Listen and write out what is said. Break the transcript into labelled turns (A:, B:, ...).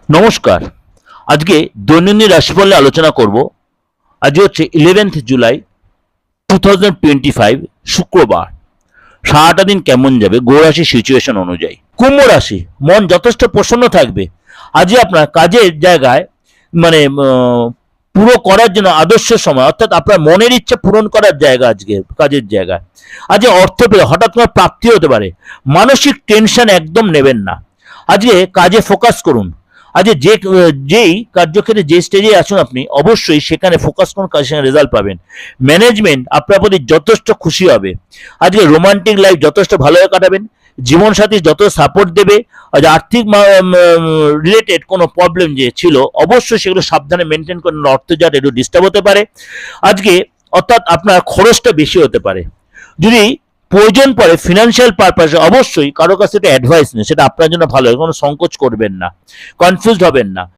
A: নমস্কার। আজকে দৈনন্দিন রাশিফল নিয়ে আলোচনা করব। আজকে হচ্ছে 11th জুলাই 2025, শুক্রবার। সারাটা দিন কেমন যাবে গ্রহ রাশির সিচুয়েশন অনুযায়ী। কুম্ভ রাশি, মন যথেষ্ট প্রসন্ন থাকবে। আজকে আপনার কাজের জায়গায় মানে পুরো করার জন্য আদর্শ সময়, অর্থাৎ আপনার মনের ইচ্ছা পূরণ করার জায়গা আজকে কাজের জায়গায়। আজকে অর্থ পেয়ে হঠাৎ কোনো প্রাপ্তি হতে পারে। মানসিক টেনশন একদম নেবেন না। আজকে কাজে ফোকাস করুন। আজকে যেই কার্যক্ষেত্রে যে স্টেজে আসুন আপনি, অবশ্যই সেখানে ফোকাস করুন, কাজের সঙ্গে রেজাল্ট পাবেন। ম্যানেজমেন্ট আপনার প্রতি যথেষ্ট খুশি হবে। আজকে রোমান্টিক লাইফ যথেষ্ট ভালোভাবে কাটাবেন। জীবনসাথী যত সাপোর্ট দেবে। আজ আর্থিক রিলেটেড কোনো প্রবলেম যে ছিল, অবশ্যই সেগুলো সাবধানে মেনটেন করেন, অর্থ যাতে একটু ডিস্টার্ব হতে পারে আজকে। অর্থাৎ আপনার খরচটা বেশি হতে পারে। যদি প্রয়োজন পড়ে ফিনান্সিয়াল পারপাসে, অবশ্যই কারো কাছে একটা অ্যাডভাইস নেই, সেটা আপনার জন্য ভালো হবে। কোনো সংকোচ করবেন না, কনফিউজড হবেন না।